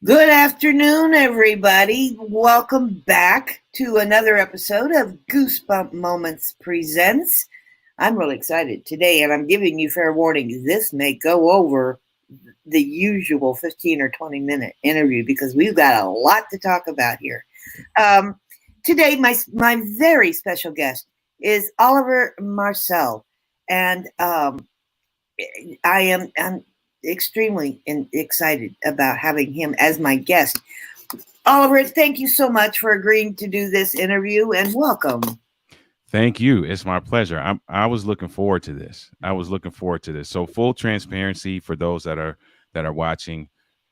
Good afternoon, everybody. Welcome back to another episode of Goosebump Moments Presents. I'm really excited today, and I'm giving you fair warning. This may go over the usual 15 or 20-minute interview because we've got a lot to talk about here. Um, Today, my very special guest is Oliver Marcel, and I'm extremely excited about having him as my guest. Oliver, thank you so much for agreeing to do this interview and welcome. Thank you. It's my pleasure. I was looking forward to this. So full transparency for those that are watching,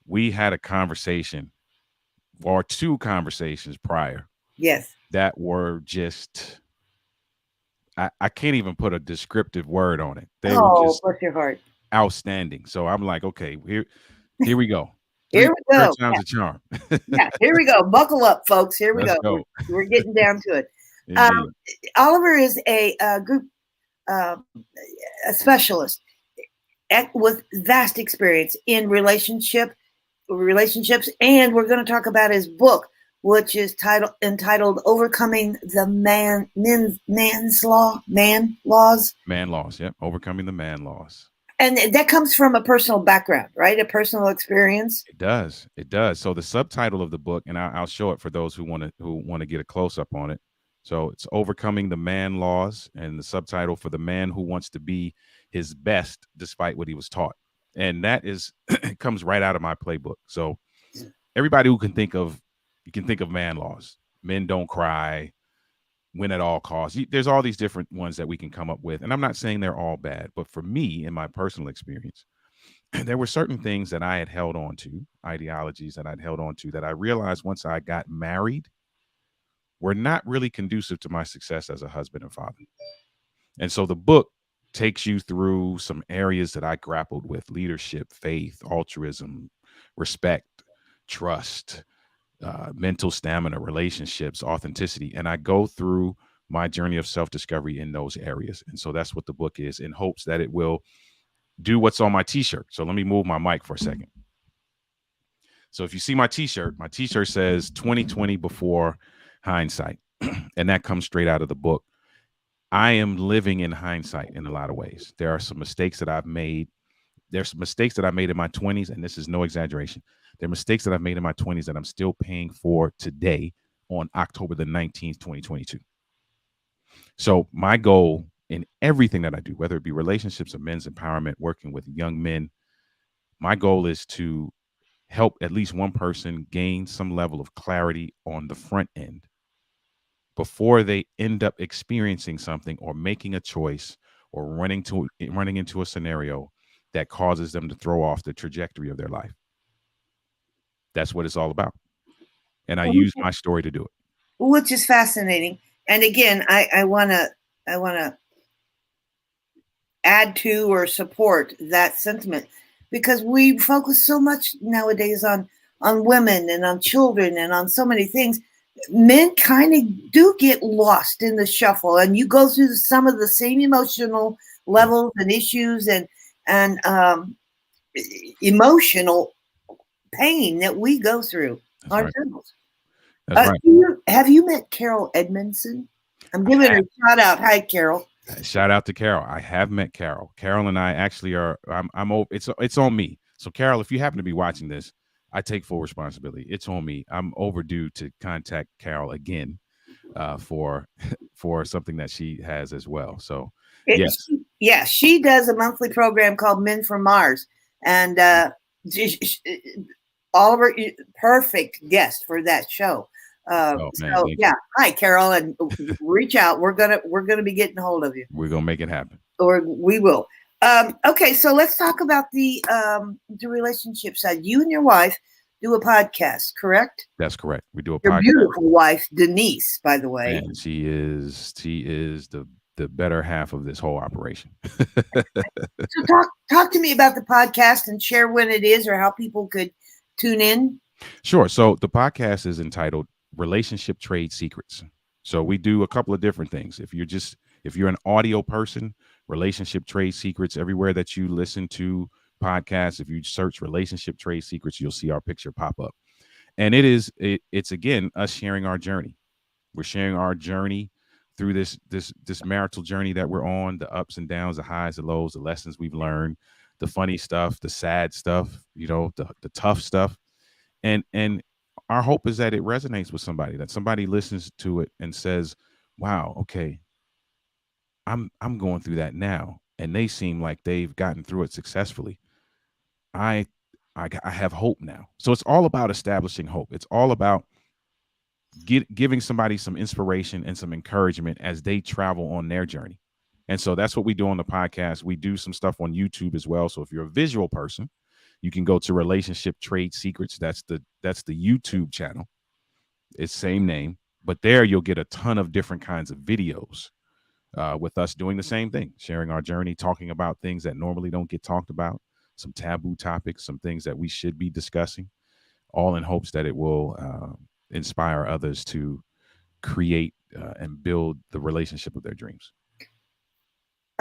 we had a conversation or two conversations prior Yes. that were just I can't even put a descriptive word on it. They were Oh, just bless your heart. outstanding. So I'm like, okay, here we go. Here Three we third go. time's a charm. Yeah, here we go. Buckle up, folks. Here we Let's go. go. We're getting down to it. Um, Indeed. Oliver is a group uh, a specialist with vast experience in relationships, and we're going to talk about his book, which is entitled "Overcoming the Man Laws," Man laws. Yep. Overcoming the man laws. and that comes from a personal background, right? A personal experience. It does. It does. So the subtitle of the book, and I'll show it for those who want to get a close up on it. So it's overcoming the man laws, and the subtitle for the man who wants to be his best despite what he was taught, and that is it comes right out of my playbook. So everybody who can think of you can think of man laws. Men don't cry. Win at all costs. There's all these different ones that we can come up with, and I'm not saying they're all bad, but for me, in my personal experience, there were certain things that I had held on to, ideologies that I'd held on to that I realized once I got married were not really conducive to my success as a husband and father. And so the book takes you through some areas that I grappled with: leadership, faith, altruism, respect, trust, mental stamina, relationships, authenticity. And I go through my journey of self discovery in those areas. And so that's what the book is, in hopes that it will do what's on my t-shirt. So let me move my mic for a second. So if you see my t-shirt says 2020 before hindsight. And that comes straight out of the book. I am living in hindsight in a lot of ways. There are some mistakes that I've made. There's some mistakes that I made in my 20s, and this is no exaggeration. There are mistakes that I've made in my 20s that I'm still paying for today on October the 19th, 2022. So my goal in everything that I do, whether it be relationships or men's empowerment, working with young men, my goal is to help at least one person gain some level of clarity on the front end before they end up experiencing something or making a choice or running into a scenario that causes them to throw off the trajectory of their life. That's what it's all about. And I use my story to do it. Which is fascinating. And again, I wanna add to or support that sentiment because we focus so much nowadays on women and on children and on so many things. Men kind of do get lost in the shuffle, and you go through some of the same emotional levels and issues and emotional pain that we go through That's right. ourselves. That's right. Have you met Carol Edmondson? I'm giving her a shout out. Hi, Carol. Shout out to Carol. I have met Carol. Carol and I actually are. I'm over. It's on me. So Carol, if you happen to be watching this, I take full responsibility. It's on me. I'm overdue to contact Carol again for for something that she has as well. So yes, She does a monthly program called Men from Mars, and Oliver, perfect guest for that show. oh man, So yeah, hi Carol, and reach out. We're gonna be getting a hold of you, we're gonna make it happen. or we will. Okay, so let's talk about the relationship side. You and your wife do a podcast, correct? That's correct. We do a Your podcast. beautiful wife, Denise, by the way. And she is the better half of this whole operation. So talk to me about the podcast and share when it is or how people could tune in. Sure. So the podcast is entitled Relationship Trade Secrets. So we do a couple of different things. If you're an audio person, Relationship Trade Secrets, everywhere that you listen to podcast, if you search Relationship Trade Secrets, you'll see our picture pop up. And it's again us sharing our journey. We're sharing our journey through this marital journey that we're on, the ups and downs, the highs, the lows, the lessons we've learned, the funny stuff, the sad stuff, the tough stuff. And our hope is that it resonates with somebody, that somebody listens to it and says, wow, okay, I'm going through that now, and they seem like they've gotten through it successfully. I I have hope now. So it's all about establishing hope. It's all about giving somebody some inspiration and some encouragement as they travel on their journey. And so that's what we do on the podcast. We do some stuff on YouTube as well. So if you're a visual person, you can go to Relationship Trade Secrets. That's the YouTube channel. It's same name, but there you'll get a ton of different kinds of videos with us doing the same thing, sharing our journey, talking about things that normally don't get talked about, some taboo topics, some things that we should be discussing, all in hopes that it will inspire others to create and build the relationship of their dreams.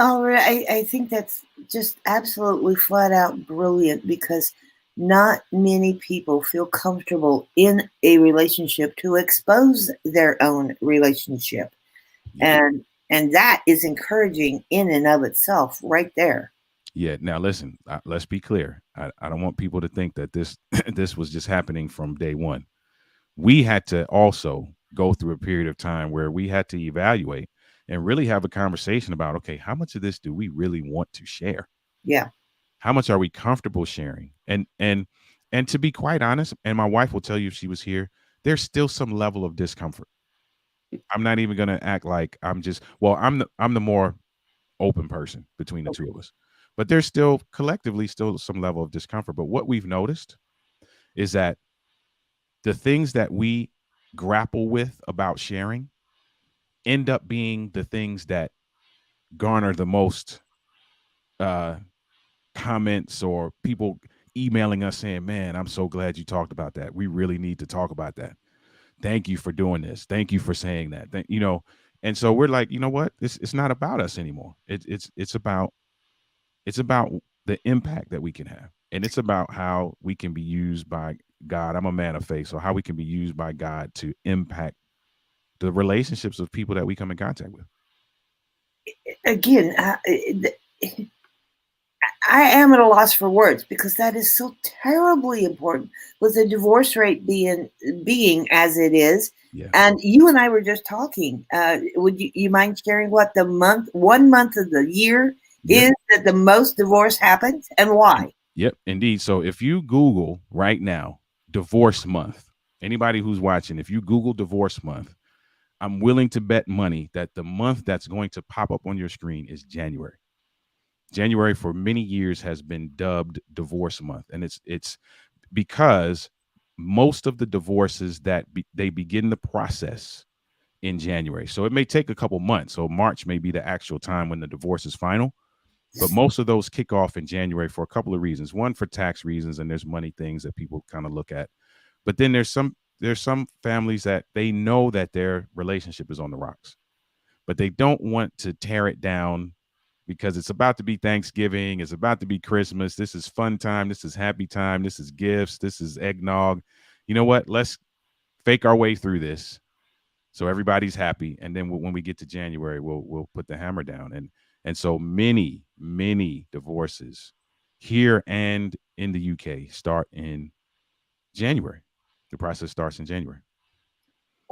All right, I think that's just absolutely flat out brilliant, because not many people feel comfortable in a relationship to expose their own relationship. Yeah. And that is encouraging in and of itself right there. Yeah. Now, listen, let's be clear. I don't want people to think that this this was just happening from day one. We had to also go through a period of time where we had to evaluate and really have a conversation about, okay, how much of this do we really want to share? Yeah. How much are we comfortable sharing? And to be quite honest, and my wife will tell you if she was here, there's still some level of discomfort. I'm not even going to act like I'm the more open person between the two of us. But there's still collectively still some level of discomfort. But what we've noticed is that the things that we grapple with about sharing end up being the things that garner the most uh, comments, or people emailing us saying, man, I'm so glad you talked about that. We really need to talk about that. Thank you for doing this. Thank you for saying that. And so we're like, you know what? It's not about us anymore. It's about the impact that we can have. And it's about how we can be used by God. I'm a man of faith. So how we can be used by God to impact the relationships of people that we come in contact with. Again, I am at a loss for words, because that is so terribly important, with the divorce rate being as it is. Yeah. And you and I were just talking. Would you mind sharing what the 1 month of the year is that the most divorce happens, and why? Yep, indeed. So if you Google right now, divorce month, anybody who's watching, if you Google divorce month, I'm willing to bet money that the month that's going to pop up on your screen is January. January for many years has been dubbed divorce month. And it's because most of the divorces they begin the process in January. So it may take a couple months. So March may be the actual time when the divorce is final. But most of those kick off in January for a couple of reasons. One, for tax reasons, and there's money things that people kind of look at. But then there's some families that they know that their relationship is on the rocks, but they don't want to tear it down because it's about to be Thanksgiving. It's about to be Christmas. This is fun time. This is happy time. This is gifts. This is eggnog. You know what? Let's fake our way through this so everybody's happy. And then when we get to January, we'll put the hammer down. And so many divorces here and in the UK start in January. The process starts in January.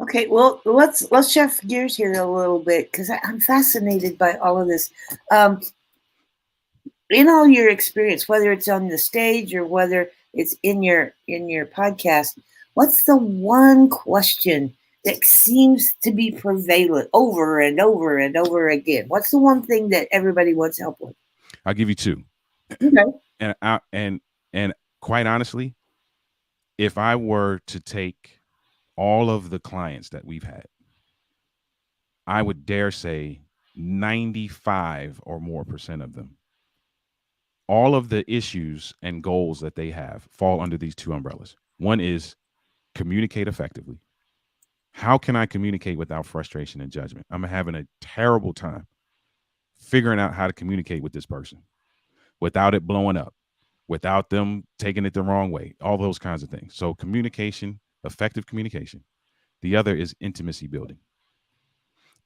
Okay, well, let's shift gears here a little bit, because I'm fascinated by all of this. In all your experience, whether it's on the stage or whether it's in your podcast, what's the one question that seems to be prevalent over and over and over again? What's the one thing that everybody wants help with? I'll give you two. Okay. And quite honestly, if I were to take all of the clients that we've had, I would dare say 95 or more % of them, all of the issues and goals that they have fall under these two umbrellas. One is communicate effectively. How can I communicate without frustration and judgment? I'm having a terrible time figuring out how to communicate with this person without it blowing up. without them taking it the wrong way, all those kinds of things. So communication, effective communication. The other is intimacy building.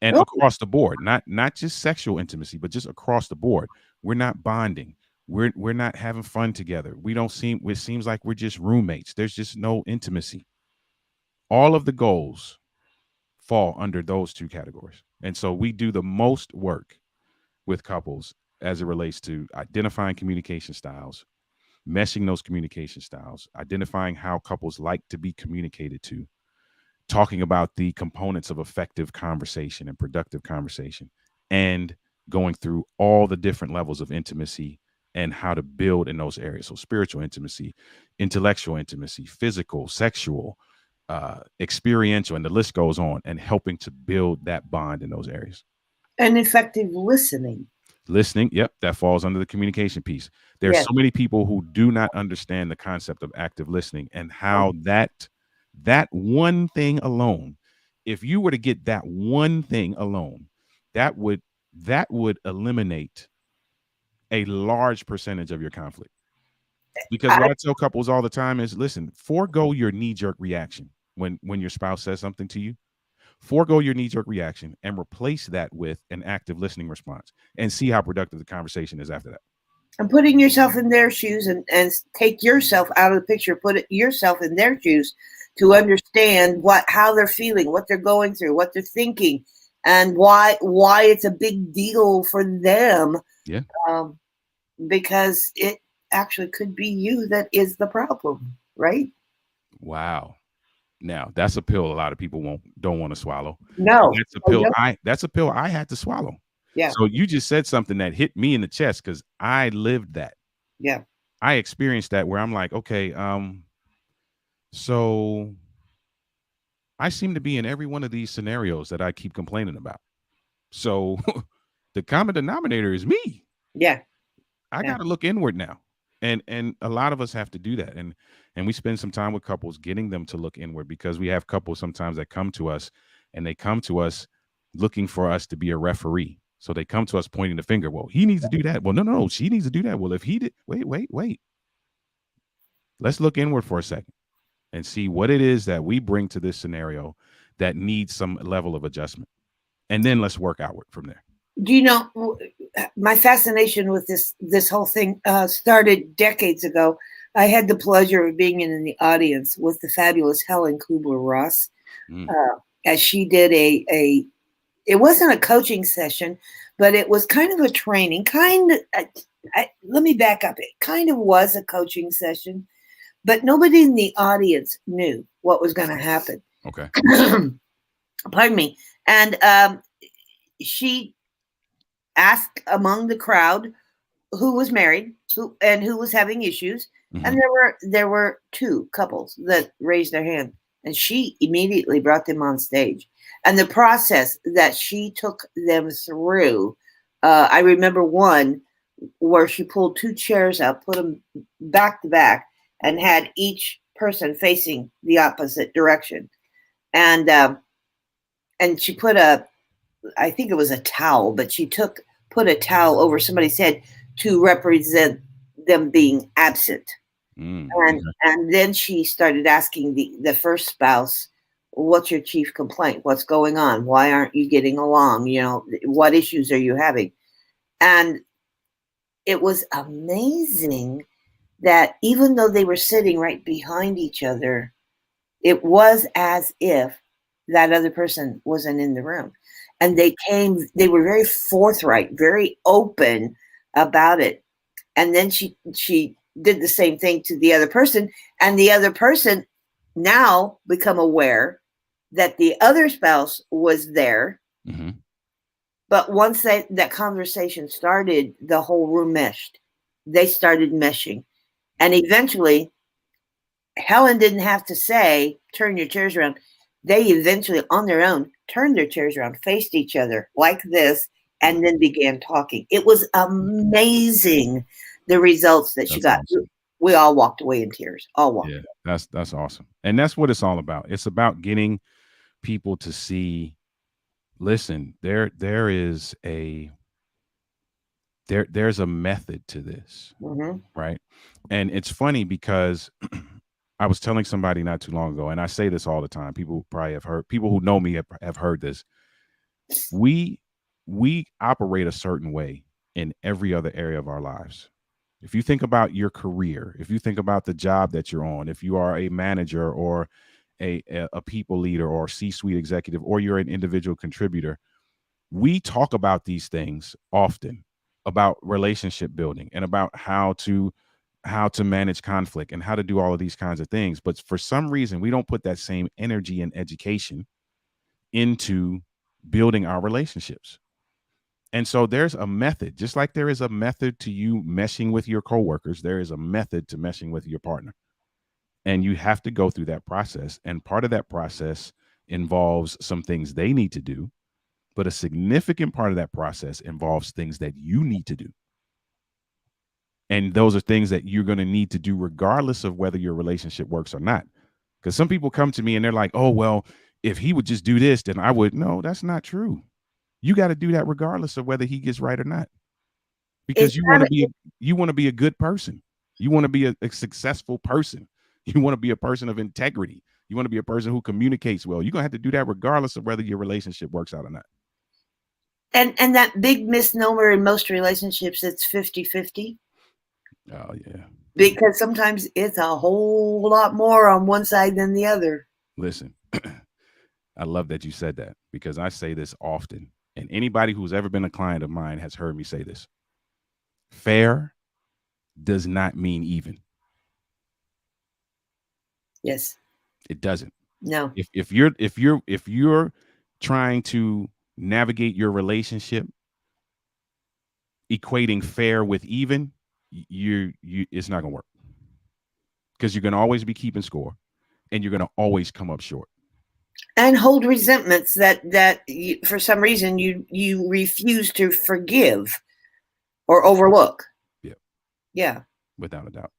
And Oh, across the board, not just sexual intimacy, but just across the board. We're not bonding. We're not having fun together. We don't seem it seems like we're just roommates. There's just no intimacy. All of the goals fall under those two categories. And so we do the most work with couples as it relates to identifying communication styles, meshing those communication styles, identifying how couples like to be communicated to, talking about the components of effective conversation and productive conversation, and going through all the different levels of intimacy and how to build in those areas. So, spiritual intimacy, intellectual intimacy, physical, sexual, experiential, and the list goes on, and helping to build that bond in those areas. and effective listening. Listening, yep, that falls under the communication piece. There's Yes. so many people who do not understand the concept of active listening and how that one thing alone, if you were to get that one thing alone, that would eliminate a large percentage of your conflict. Because what I tell couples all the time is, listen, forego your knee-jerk reaction when your spouse says something to you. Forego your knee-jerk reaction and replace that with an active listening response, and see how productive the conversation is after that. And putting yourself in their shoes, and take yourself out of the picture, yourself in their shoes to understand how they're feeling, what they're going through, what they're thinking, and why it's a big deal for them. Yeah. Because it actually could be you that is the problem, right? Wow. Now that's a pill a lot of people don't want to swallow. No, that's a pill. That's a pill I had to swallow. Yeah. So you just said something that hit me in the chest because I lived that. Yeah. I experienced that where I'm like, okay, so I seem to be in every one of these scenarios that I keep complaining about. So the common denominator is me. Yeah. I got to look inward now. And a lot of us have to do that. And we spend some time with couples getting them to look inward, because we have couples sometimes that come to us, and they come to us looking for us to be a referee. So they come to us pointing the finger. Well, he needs to do that. Well, no, she needs to do that. Well, if he did, wait. Let's look inward for a second and see what it is that we bring to this scenario that needs some level of adjustment. And then let's work outward from there. Do you know, my fascination with this whole thing started decades ago. I had the pleasure of being in the audience with the fabulous Helen Kubler-Ross, as she did it wasn't a coaching session, but it was kind of a training. Let me back up. It kind of was a coaching session, but nobody in the audience knew what was going to happen. Okay. Pardon me. And she asked among the crowd who was married who was having issues. Mm-hmm. And there were two couples that raised their hand, and she immediately brought them on stage. And the process that she took them through, I remember one where she pulled two chairs out, put them back to back, and had each person facing the opposite direction. And she put I think it was a towel, but she put a towel over somebody's head to represent them being absent. And then she started asking the first spouse, what's your chief complaint? What's going on? Why aren't you getting along? You know, what issues are you having? And it was amazing that even though they were sitting right behind each other, it was as if that other person wasn't in the room. And they were very forthright, very open about it. And then she did the same thing to the other person, and the other person now become aware that the other spouse was there. Mm-hmm. But once that conversation started, the whole room meshed. They started meshing. And eventually, Helen didn't have to say, turn your chairs around. They eventually, on their own, turned their chairs around, faced each other like this, and then began talking. It was amazing, the results that she got. Awesome. We all walked away in tears. All walked away. That's awesome. And that's what it's all about. It's about getting people to see, listen, there is a there's a method to this, right? And it's funny because I was telling somebody not too long ago, and I say this all the time. People probably have heard, people who know me have heard this. We operate a certain way in every other area of our lives. If you think about your career, if you think about the job that you're on, if you are a manager or a people leader or C-suite executive, or you're an individual contributor, we talk about these things often, about relationship building and about how to manage conflict and how to do all of these kinds of things. But for some reason, we don't put that same energy and education into building our relationships. And so there's a method, just like there is a method to you meshing with your coworkers, there is a method to meshing with your partner. And you have to go through that process. And part of that process involves some things they need to do, but a significant part of that process involves things that you need to do. And those are things that you're going to need to do regardless of whether your relationship works or not. Because some people come to me and they're like, oh, well, if he would just do this, then I would. No, that's not true. You got to do that regardless of whether he gets right or not. Because you want to be a good person. You want to be a successful person. You want to be a person of integrity. You want to be a person who communicates well. You're going to have to do that regardless of whether your relationship works out or not. And that big misnomer in most relationships, it's 50-50. Oh, yeah. Because sometimes it's a whole lot more on one side than the other. Listen, I love that you said that, because I say this often. And anybody who's ever been a client of mine has heard me say this. Fair does not mean even. Yes. It doesn't. No. If you're trying to navigate your relationship equating fair with even, it's not gonna work, because you're gonna always be keeping score and you're gonna always come up short and hold resentments that you, for some reason you refuse to forgive or overlook. Yeah, without a doubt.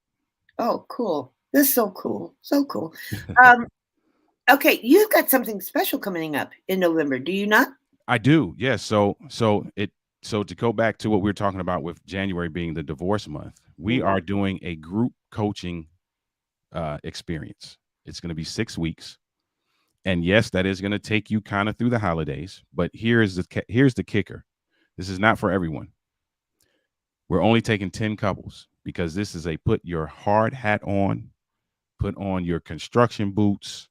Oh, cool. This is so cool. Okay, you've got something special coming up in November, do you not? I do, yes. So to go back to what we were talking about with January being the divorce month, we are doing a group coaching experience. It's going to be 6 weeks. And yes, that is going to take you kind of through the holidays. But here's the kicker. This is not for everyone. We're only taking 10 couples, because this is a put your hard hat on, put on your construction boots,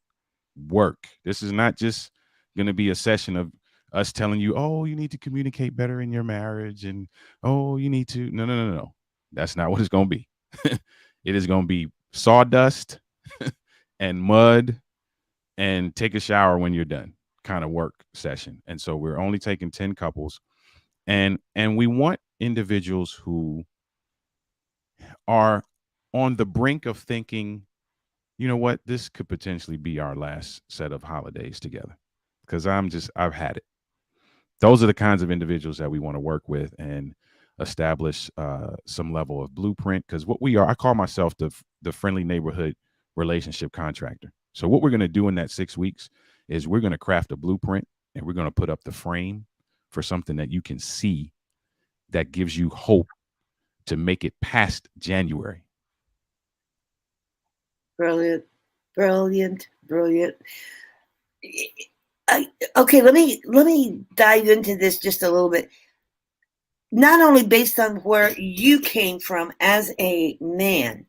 work. This is not just going to be a session of us telling you, oh, you need to communicate better in your marriage, and oh, you need to. No. That's not what it's going to be. It is going to be sawdust and mud and take a shower when you're done kind of work session. And so we're only taking 10 couples, and we want individuals who are on the brink of thinking, you know what, this could potentially be our last set of holidays together, because I've had it. Those are the kinds of individuals that we want to work with and establish some level of blueprint. Because what we are, I call myself the friendly neighborhood relationship contractor. So what we're going to do in that 6 weeks is we're going to craft a blueprint, and we're going to put up the frame for something that you can see that gives you hope to make it past January. Brilliant. Okay, let me dive into this just a little bit. Not only based on where you came from as a man,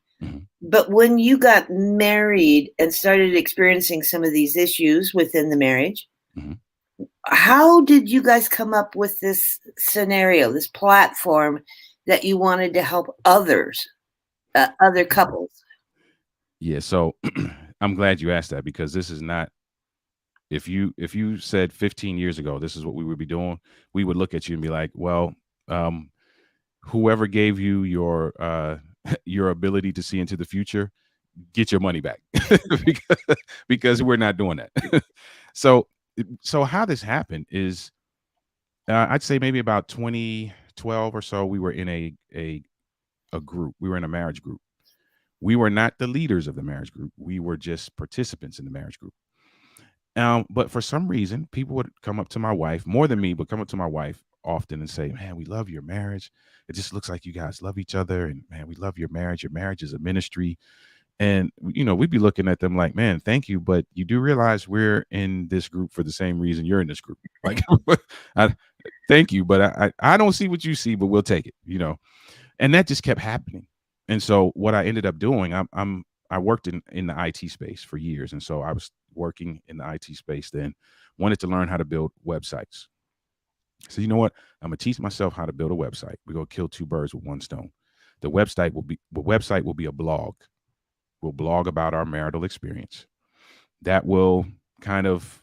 but when you got married and started experiencing some of these issues within the marriage, how did you guys come up with this scenario, this platform that you wanted to help others, other couples? Yeah, so I'm glad you asked that, because this is not, if you said 15 years ago, this is what we would be doing, we would look at you and be like, well, whoever gave you your ability to see into the future, get your money back, because we're not doing that. So how this happened is, I'd say maybe about 2012 or so, we were in a group. We were in a marriage group. We were not the leaders of the marriage group. We were just participants in the marriage group. But for some reason, people would come up to my wife, more than me, but come up to my wife often and say, man, we love your marriage. It just looks like you guys love each other. And man, we love your marriage. Your marriage is a ministry. And, we'd be looking at them like, man, thank you. But you do realize we're in this group for the same reason you're in this group. Like, thank you. But I don't see what you see, but we'll take it, and that just kept happening. And so what I ended up doing, I worked in the IT space for years. And so I was working in the IT space then, wanted to learn how to build websites. So you know what? I'm going to teach myself how to build a website. We're going to kill two birds with one stone. The website will be a blog. We'll blog about our marital experience. That will kind of,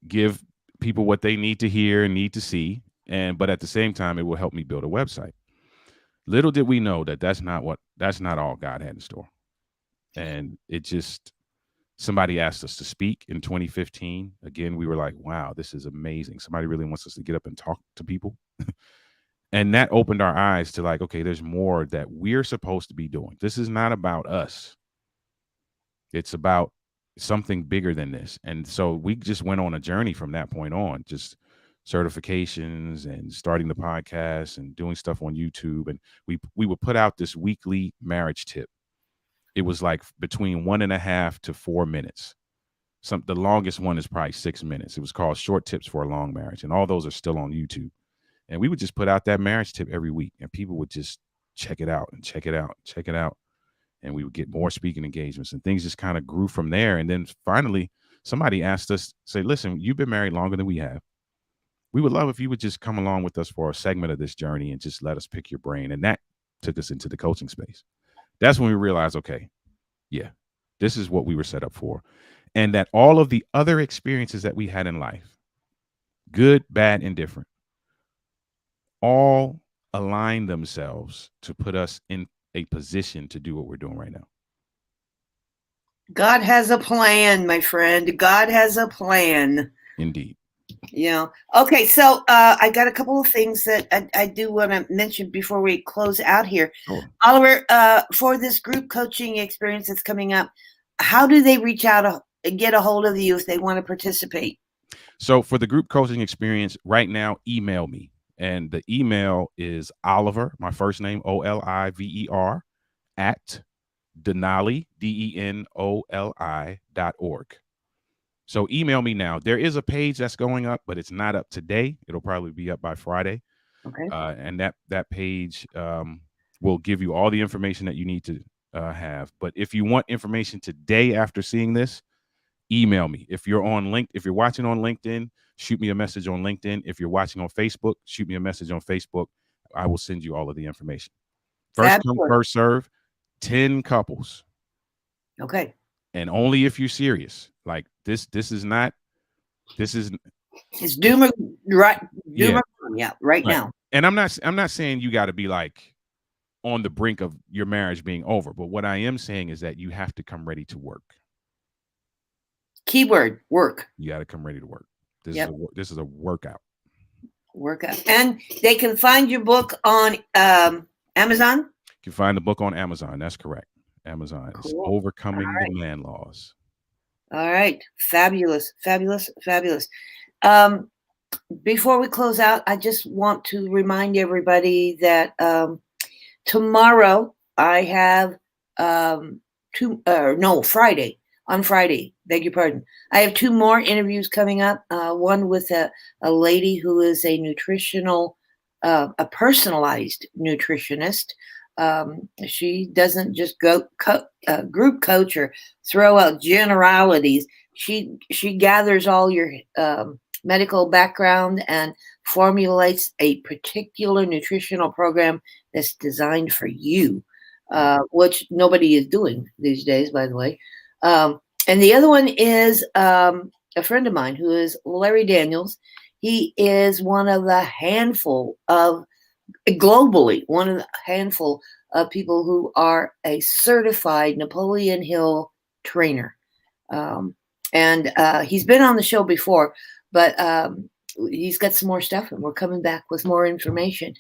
give people what they need to hear and need to see. But at the same time, it will help me build a website. Little did we know that that's not all God had in store. And somebody asked us to speak in 2015. Again, we were like, wow, this is amazing. Somebody really wants us to get up and talk to people. And that opened our eyes to like, okay, there's more that we're supposed to be doing. This is not about us. It's about something bigger than this. And so we just went on a journey from that point on, just certifications and starting the podcast and doing stuff on YouTube. And we would put out this weekly marriage tip. It was like between 1.5 to 4 minutes. The longest one is probably 6 minutes. It was called Short Tips for a Long Marriage. And all those are still on YouTube. And we would just put out that marriage tip every week, and people would just check it out and check it out, check it out. And we would get more speaking engagements, and things just kind of grew from there. And then finally, somebody asked us, say, listen, you've been married longer than we have. We would love if you would just come along with us for a segment of this journey and just let us pick your brain. And that took us into the coaching space. That's when we realized, okay, yeah, this is what we were set up for. And that all of the other experiences that we had in life, good, bad, and different, all align themselves to put us in a position to do what we're doing right now. God has a plan, my friend. God has a plan. Indeed. Okay, so I got a couple of things that I do want to mention before we close out here. Sure. Oliver, for this group coaching experience that's coming up, how do they reach out and get a hold of you if they want to participate? So for the group coaching experience right now, email me. And the email is Oliver, my first name, Oliver, at Denali, DENOLI.org. So email me now. There is a page that's going up, but it's not up today. It'll probably be up by Friday. Okay. And that page will give you all the information that you need to have. But if you want information today after seeing this, email me. If you're watching on LinkedIn, shoot me a message on LinkedIn. If you're watching on Facebook, shoot me a message on Facebook. I will send you all of the information. First come, first serve. 10 couples. Okay. And only if you're serious. Like this is it's doomer right. Doomer, yeah, right now. And I'm not saying you got to be like on the brink of your marriage being over, but what I am saying is that you have to come ready to work. Keyword, work. You got to come ready to work. This is a workout. Workout. And they can find your book on Amazon? You can find the book on Amazon. That's correct. Amazon. Cool. It's Overcoming the Man Laws. All right. Fabulous. Fabulous. Fabulous. Before we close out, I just want to remind everybody that tomorrow I have Friday. On Friday, beg your pardon. I have 2 more interviews coming up. One with a lady who is a a personalized nutritionist. She doesn't just go group coach or throw out generalities. She gathers all your medical background and formulates a particular nutritional program that's designed for you, which nobody is doing these days, by the way. And the other one is a friend of mine who is Larry Daniels. He is one of the handful of people who are a certified Napoleon Hill trainer. And he's been on the show before, but he's got some more stuff, and we're coming back with more information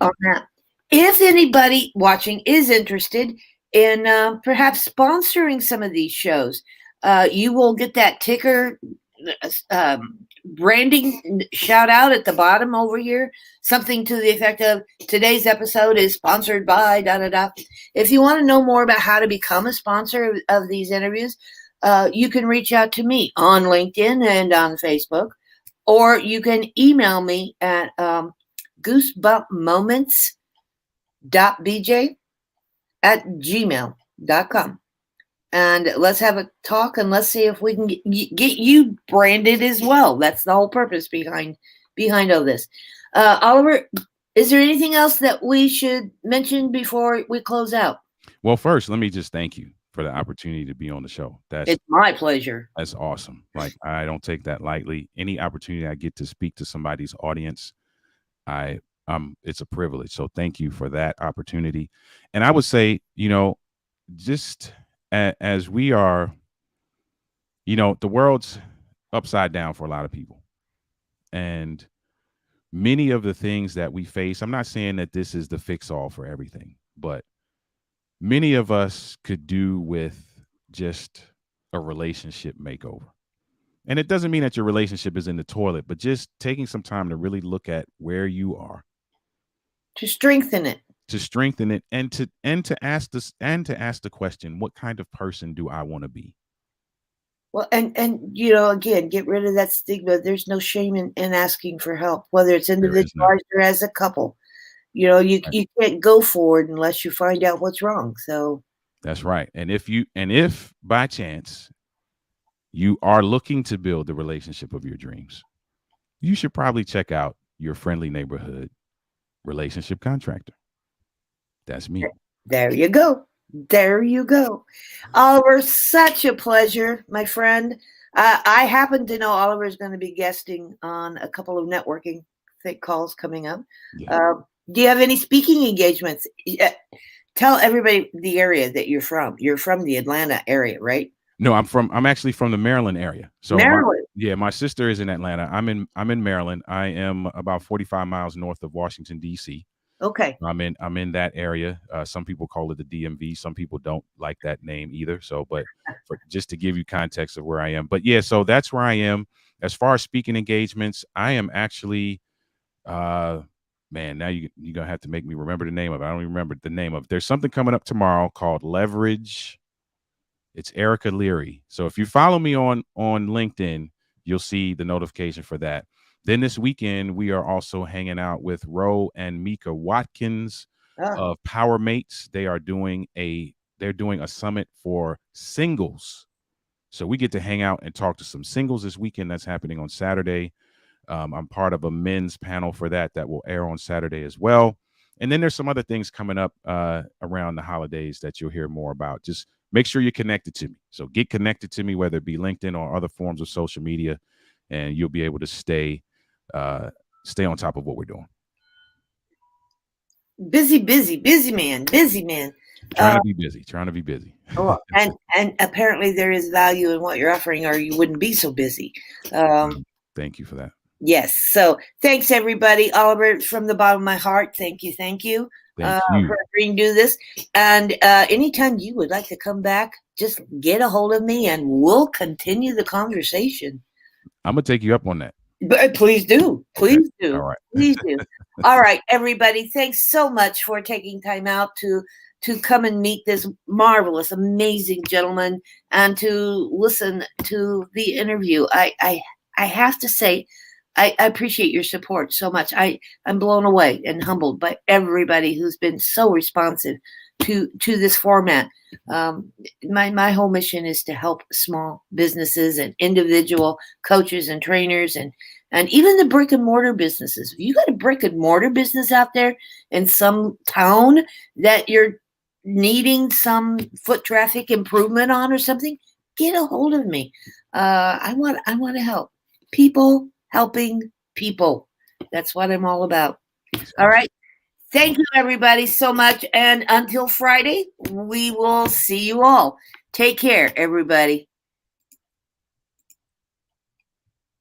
on that. If anybody watching is interested in perhaps sponsoring some of these shows, you will get that ticker branding shout out at the bottom over here, something to the effect of today's episode is sponsored by da da da. If you want to know more about how to become a sponsor of these interviews, you can reach out to me on LinkedIn and on Facebook, or you can email me at goosebumpmoments.bj@gmail.com. And let's have a talk, and let's see if we can get you branded as well. That's the whole purpose behind all this. Oliver, is there anything else that we should mention before we close out? Well, first, let me just thank you for the opportunity to be on the show. It's my pleasure. That's awesome. Like, I don't take that lightly. Any opportunity I get to speak to somebody's audience, it's a privilege. So thank you for that opportunity. And I would say, just as we are, the world's upside down for a lot of people. And many of the things that we face, I'm not saying that this is the fix all for everything, but many of us could do with just a relationship makeover. And it doesn't mean that your relationship is in the toilet, but just taking some time to really look at where you are. To strengthen it. And to ask the question, what kind of person do I want to be? Well, and again, get rid of that stigma. There's no shame in asking for help, whether it's individualized or as a couple. You can't go forward unless you find out what's wrong. So that's right. And if by chance you are looking to build the relationship of your dreams, you should probably check out your friendly neighborhood relationship contractor. That's me. There you go. Oliver, such a pleasure, my friend. I happen to know Oliver is going to be guesting on a couple of networking calls coming up. Yeah. Do you have any speaking engagements? Tell everybody the area that you're from. You're from the Atlanta area, right? No, I'm actually from the Maryland area. So Maryland. My sister is in Atlanta. I'm in Maryland. I am about 45 miles north of Washington, D.C. Okay. I'm in that area. Some people call it the DMV. Some people don't like that name either. So, but just to give you context of where I am. But yeah, so that's where I am. As far as speaking engagements, I am actually, now you're going to have to make me remember the name of it. I don't even remember the name of it. There's something coming up tomorrow called Leverage. It's Erica Leary. So if you follow me on LinkedIn, you'll see the notification for that. Then this weekend, we are also hanging out with Ro and Mika Watkins of Power Mates. They're doing a summit for singles. So we get to hang out and talk to some singles this weekend. That's happening on Saturday. I'm part of a men's panel for that will air on Saturday as well. And then there's some other things coming up around the holidays that you'll hear more about. Just make sure you're connected to me. So get connected to me, whether it be LinkedIn or other forms of social media, and you'll be able to stay on top of what we're doing. Busy man. Trying to be busy. and apparently there is value in what you're offering, or you wouldn't be so busy. Thank you for that. Yes. So thanks, everybody. Oliver, from the bottom of my heart, thank you. Thank you. For agreeing to do this. And anytime you would like to come back, just get a hold of me and we'll continue the conversation. I'm going to take you up on that. But please do. Please do. All right. Please do. All right, everybody. Thanks so much for taking time out to come and meet this marvelous, amazing gentleman and to listen to the interview. I have to say, I appreciate your support so much. I'm blown away and humbled by everybody who's been so responsive to this format. My whole mission is to help small businesses and individual coaches and trainers and even the brick and mortar businesses. If you got a brick and mortar business out there in some town that you're needing some foot traffic improvement on or something, get a hold of me. I want to help people. Helping people. That's what I'm all about. All right. Thank you, everybody, so much. And until Friday, we will see you all. Take care, everybody.